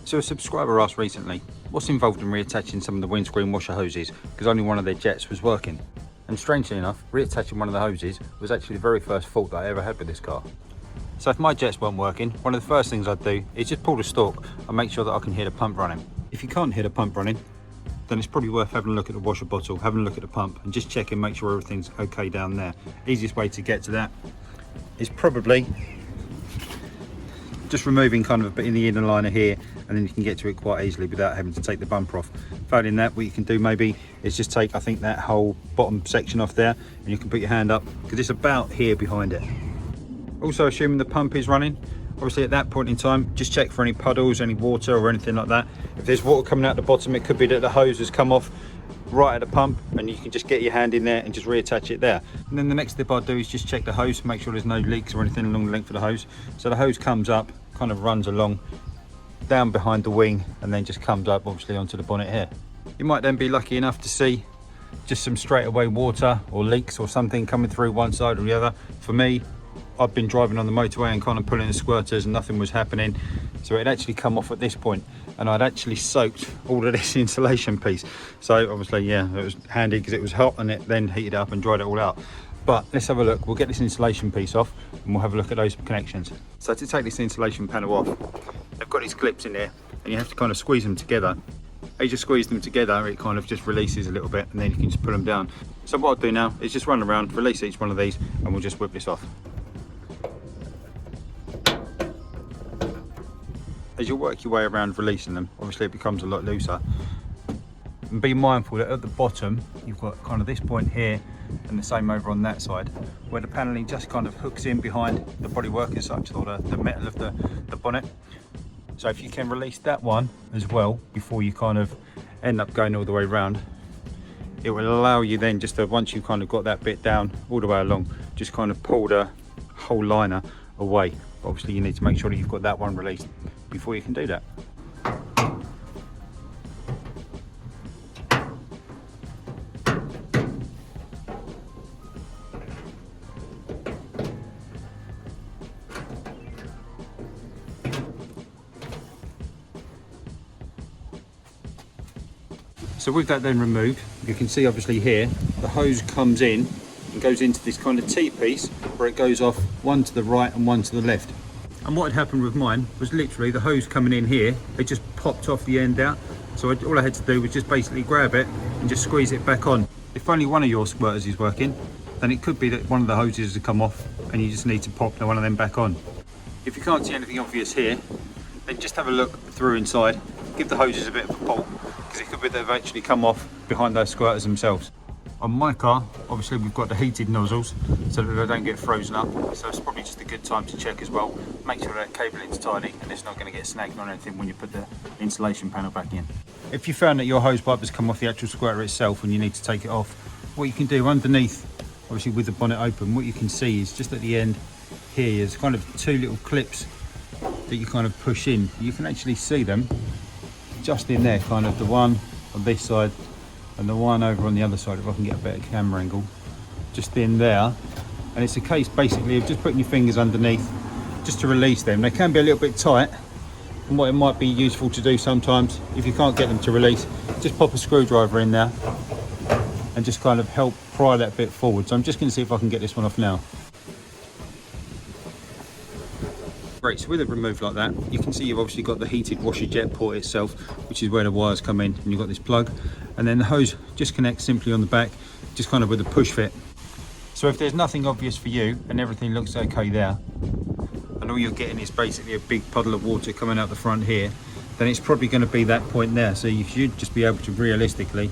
So a subscriber asked recently, what's involved in reattaching some of the windscreen washer hoses, because only one of their jets was working. And strangely enough, reattaching one of the hoses was actually the very first fault that I ever had with this car. So if my jets weren't working, one of the first things I'd do is just pull the stalk and make sure that I can hear the pump running. If you can't hear the pump running, then it's probably worth having a look at the washer bottle, having a look at the pump and just check and make sure everything's okay down there. Easiest way to get to that is probably just removing kind of a bit in the inner liner here, and then you can get to it quite easily without having to take the bumper off. Failing that, what you can do maybe is just take, I think, that whole bottom section off there, and you can put your hand up because it's about here behind it. Also, assuming the pump is running, obviously at that point in time, just check for any puddles, any water or anything like that. If there's water coming out the bottom, it could be that the hose has come off right at the pump, and you can just get your hand in there and just reattach it there. And then the next step I'd do is just check the hose, make sure there's no leaks or anything along the length of the hose. So the hose comes up, kind of runs along down behind the wing, and then just comes up obviously onto the bonnet here. You might then be lucky enough to see just some straightaway water or leaks or something coming through one side or the other. For me, I've been driving on the motorway and kind of pulling the squirters and nothing was happening, so it actually come off at this point, and I'd actually soaked all of this insulation piece. So obviously, yeah, it was handy because it was hot and it then heated up and dried it all out. But let's have a look. We'll get this insulation piece off and we'll have a look at those connections. So to take this insulation panel off, they've got these clips in there and you have to kind of squeeze them together. As you just squeeze them together, it kind of just releases a little bit and then you can just put them down. So what I'll do now is just run around, release each one of these, and we'll just whip this off. As you work your way around releasing them, obviously it becomes a lot looser. And be mindful that at the bottom, you've got kind of this point here and the same over on that side, where the panelling just kind of hooks in behind the bodywork as such, or the metal of the bonnet. So if you can release that one as well before you kind of end up going all the way around, it will allow you then just to, once you've kind of got that bit down all the way along, just kind of pull the whole liner away. Obviously you need to make sure that you've got that one released before you can do that. So with that then removed, you can see obviously here the hose comes in and goes into this kind of T-piece where it goes off one to the right and one to the left. And what had happened with mine was literally the hose coming in here, it just popped off the end out. So all I had to do was just basically grab it and just squeeze it back on. If only one of your squirters is working, then it could be that one of the hoses has come off and you just need to pop one of them back on. If you can't see anything obvious here, then just have a look through inside, give the hoses a bit of a pull, because it could be that they've actually come off behind those squirters themselves. On my car, obviously we've got the heated nozzles so that they don't get frozen up, so it's probably just a good time to check as well. Make sure that cabling's tidy and it's not going to get snagged on anything when you put the insulation panel back in. If you found that your hose pipe has come off the actual squirter itself and you need to take it off, what you can do underneath, obviously with the bonnet open, what you can see is just at the end here is kind of two little clips that you kind of push in. You can actually see them just in there, kind of the one on this side and the one over on the other side, if I can get a better camera angle, just in there. And it's a case basically of just putting your fingers underneath just to release them. They can be a little bit tight, and what it might be useful to do sometimes, if you can't get them to release, just pop a screwdriver in there and just kind of help pry that bit forward. So I'm just going to see if I can get this one off now. Great, so with it removed like that, you can see you've obviously got the heated washer jet port itself, which is where the wires come in, and you've got this plug, and then the hose just connects simply on the back, just kind of with a push fit. So if there's nothing obvious for you and everything looks okay there, and all you're getting is basically a big puddle of water coming out the front here, then it's probably going to be that point there. So you should just be able to realistically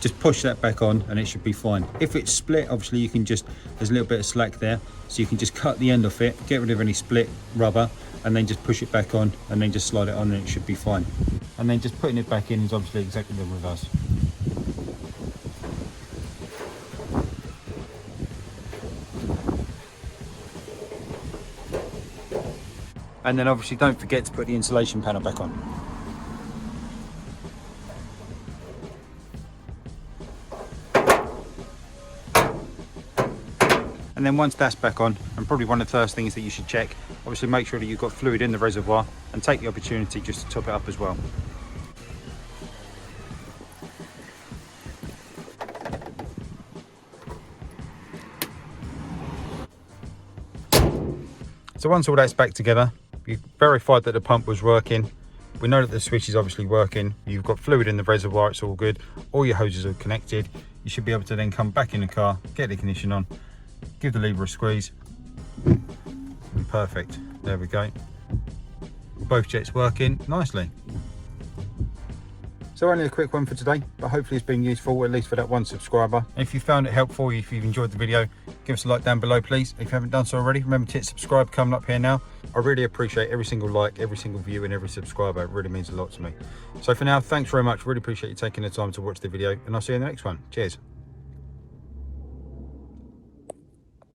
just push that back on and it should be fine. If it's split, obviously you can just, there's a little bit of slack there, so you can just cut the end off it, get rid of any split rubber, and then just push it back on and then just slide it on and it should be fine. And then just putting it back in is obviously exactly the reverse. And then obviously don't forget to put the insulation panel back on. And And then once that's back on, and probably one of the first things that you should check, obviously make sure that you've got fluid in the reservoir, and take the opportunity just to top it up as well. So once all that's back together, you verified that the pump was working. We know that the switch is obviously working. You've got fluid in the reservoir, it's all good. All your hoses are connected. You should be able to then come back in the car, get the ignition on, give the lever a squeeze. And perfect, there we go. Both jets working nicely. So only a quick one for today, but hopefully it's been useful, at least for that one subscriber. And if you found it helpful, if you've enjoyed the video, give us a like down below, please. If you haven't done so already, remember to hit subscribe coming up here now. I really appreciate every single like, every single view, and every subscriber. It really means a lot to me. So for now, thanks very much. Really appreciate you taking the time to watch the video, and I'll see you in the next one. Cheers.